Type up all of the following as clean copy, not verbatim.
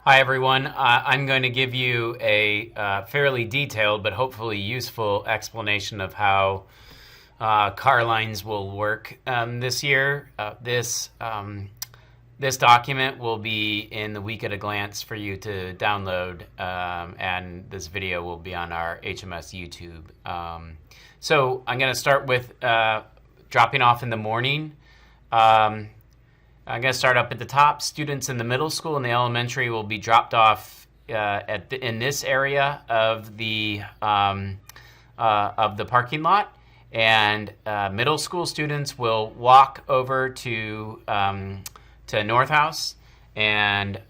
Hi, everyone. I'm going to give you a fairly detailed but hopefully useful explanation of how car lines will work this year. This document will be in the Week at a Glance for you to download, and this video will be on our HMS YouTube. So I'm going to start with dropping off in the morning. I'm going to start up at the top. Students in the middle school and the elementary will be dropped off in this area of the parking lot, and middle school students will walk over to North House, and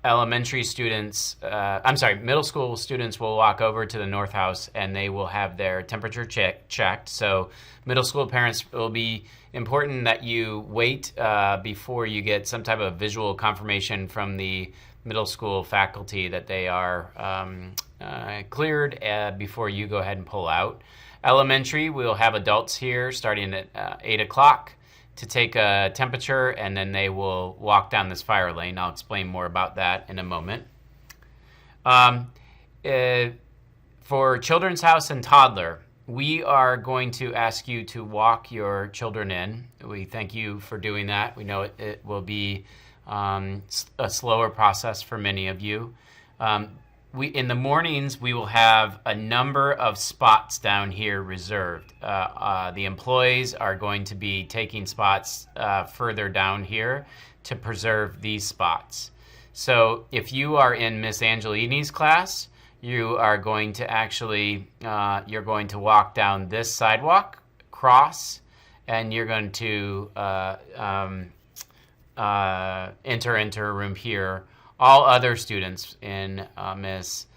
elementary students, middle school students will walk over to the North House, and they will have their temperature checked. So middle school parents, will be important that you wait before you get some type of visual confirmation from the middle school faculty that they are cleared before you go ahead and pull out. Elementary, we'll have adults here starting at 8 o'clock to take a temperature, and then they will walk down this fire lane. I'll explain more about that in a moment. For Children's House and Toddler, we are going to ask you to walk your children in. We thank you for doing that. We know it will be a slower process for many of you. In the mornings, we will have a number of spots down here reserved. The employees are going to be taking spots further down here to preserve these spots. So if you are in Miss Angelini's class, you are going to actually, you're going to walk down this sidewalk, cross, and you're going to enter a room here. All other students in Miss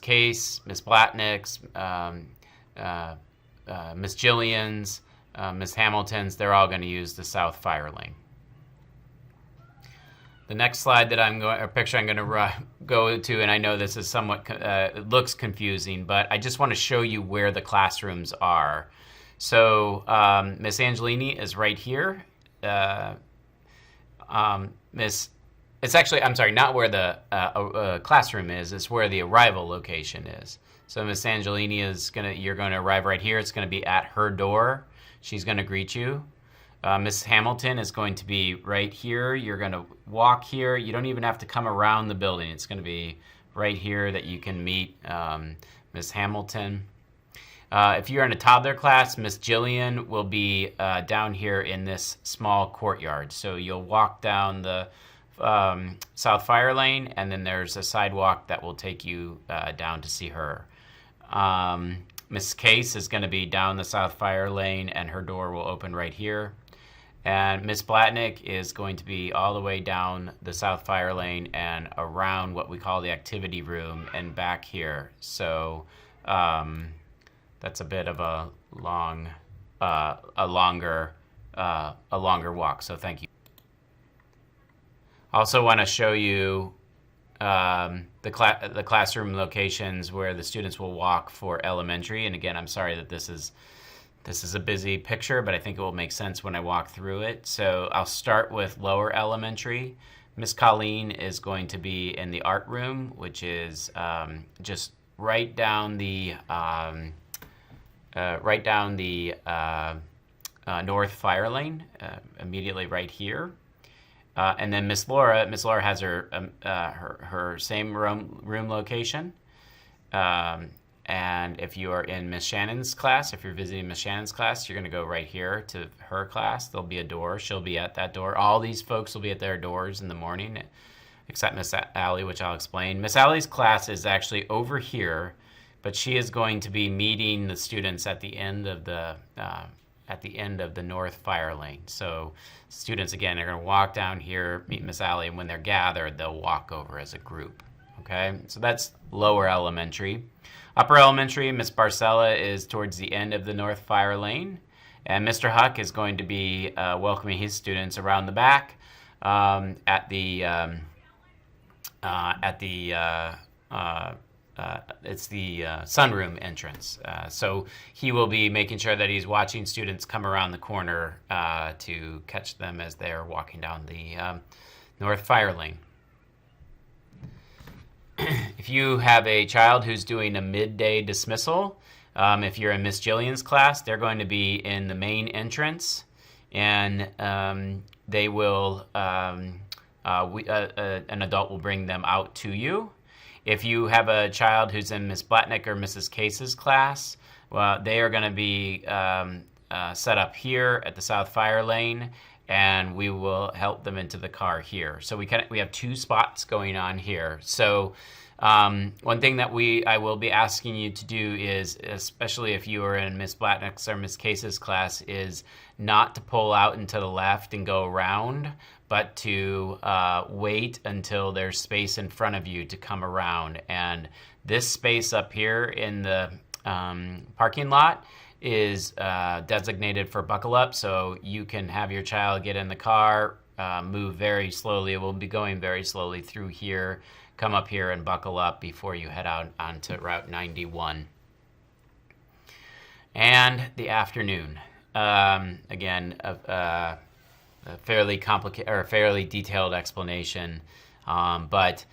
Case, Miss Blatnick's, Miss Jillian's, Miss Hamilton's, they're all going to use the south fire lane. The next slide that picture I'm going to go to, and I know this is somewhat, it looks confusing, but I just want to show you where the classrooms are. So Miss Angelini is right here. It's actually, I'm sorry, not where the classroom is. It's where the arrival location is. So Miss Angelini you're going to arrive right here. It's going to be at her door. She's going to greet you. Miss Hamilton is going to be right here. You're going to walk here. You don't even have to come around the building. It's going to be right here that you can meet Miss Hamilton. If you're in a toddler class, Miss Jillian will be down here in this small courtyard. So you'll walk down the south fire lane, and then there's a sidewalk that will take you down to see her. Miss Case is going to be down the south fire lane, and her door will open right here. And Miss Blatnick is going to be all the way down the south fire lane and around what we call the activity room and back here. So that's a bit of a longer walk. So thank you. I also want to show you the classroom locations where the students will walk for elementary. And again, I'm sorry that this is a busy picture, but I think it will make sense when I walk through it. So I'll start with lower elementary. Miss Colleen is going to be in the art room, which is just right down the north fire lane, immediately right here. And then Miss Laura has her same room location. And if you are in Miss Shannon's class, if you're visiting Miss Shannon's class, you're going to go right here to her class. There'll be a door. She'll be at that door. All these folks will be at their doors in the morning, except Miss Allie, which I'll explain. Miss Allie's class is actually over here, but she is going to be meeting the students at the end of the north fire lane. So students, again, are going to walk down here, meet Miss Allie, and when they're gathered, they'll walk over as a group. Okay, so that's lower elementary. Upper elementary, Miss Barcella is towards the end of the north fire lane, and Mr. Huck is going to be welcoming his students around the back at the sunroom entrance. So he will be making sure that he's watching students come around the corner to catch them as they're walking down the north fire lane. If you have a child who's doing a midday dismissal, if you're in Miss Jillian's class, they're going to be in the main entrance, and they will an adult will bring them out to you. If you have a child who's in Miss Blatnick or Mrs. Case's class, well, they are going to be set up here at the South Fire Lane, and we will help them into the car here. So we have 2 spots going on here. So one thing that I will be asking you to do is, especially if you are in Miss Blatnick's or Miss Case's class, is not to pull out and to the left and go around, but to wait until there's space in front of you to come around. And this space up here in the parking lot is designated for buckle up, so you can have your child get in the car, move very slowly. It will be going very slowly through here, come up here and buckle up before you head out onto Route 91. And the afternoon. Again, a fairly complicated or fairly detailed explanation, but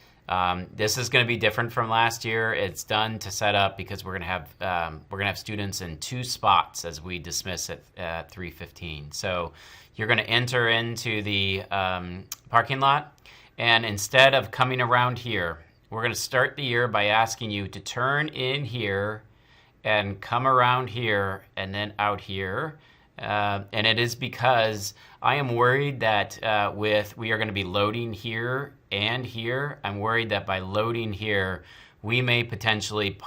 this is going to be different from last year. It's done to set up because we're going to have students in 2 spots as we dismiss at 3:15. So you're going to enter into the parking lot, and instead of coming around here, we're going to start the year by asking you to turn in here and come around here and then out here. And it is because I am worried that we are going to be loading here and here. I'm worried that by loading here, we may potentially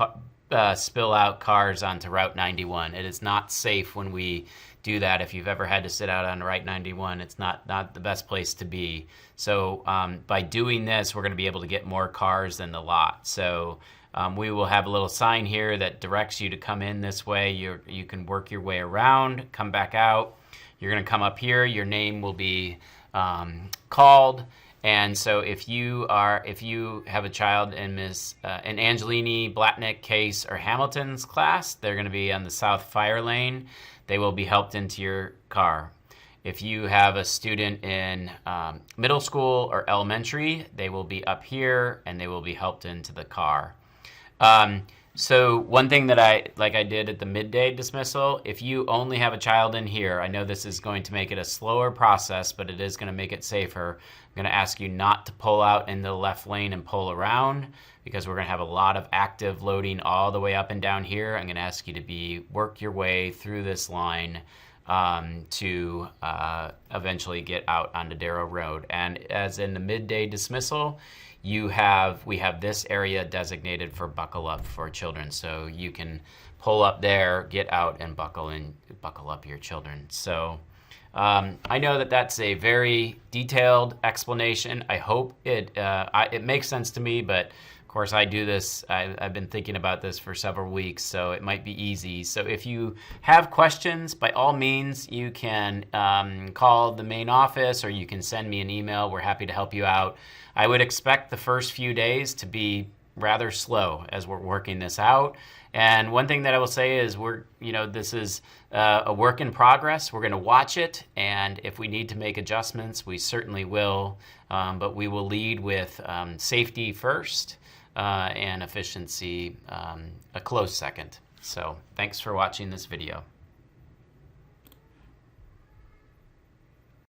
spill out cars onto Route 91. It is not safe when we do that. If you've ever had to sit out on Route 91, it's not the best place to be. So by doing this, we're going to be able to get more cars in the lot. So we will have a little sign here that directs you to come in this way. You can work your way around, come back out. You're going to come up here. Your name will be called. And so if you have a child in in Angelini, Blatnick, Case, or Hamilton's class, they're going to be on the South Fire Lane. They will be helped into your car. If you have a student in middle school or elementary, they will be up here and they will be helped into the car. So one thing that I did at the midday dismissal, if you only have a child in here, I know this is going to make it a slower process, but it is going to make it safer. I'm going to ask you not to pull out in the left lane and pull around, because we're going to have a lot of active loading all the way up and down here. I'm going to ask you to work your way through this line to eventually get out onto Darrow Road. And as in the midday dismissal, we have this area designated for buckle up for children, so you can pull up there, get out, and buckle up your children. So I know that that's a very detailed explanation. I hope it makes sense to me, but of course I do this. I've been thinking about this for several weeks, so it might be easy. So if you have questions, by all means, you can call the main office or you can send me an email. We're happy to help you out. I would expect the first few days to be rather slow as we're working this out. And one thing that I will say is this is a work in progress. We're going to watch it, and if we need to make adjustments, we certainly will. But we will lead with safety first and efficiency a close second. So thanks for watching this video.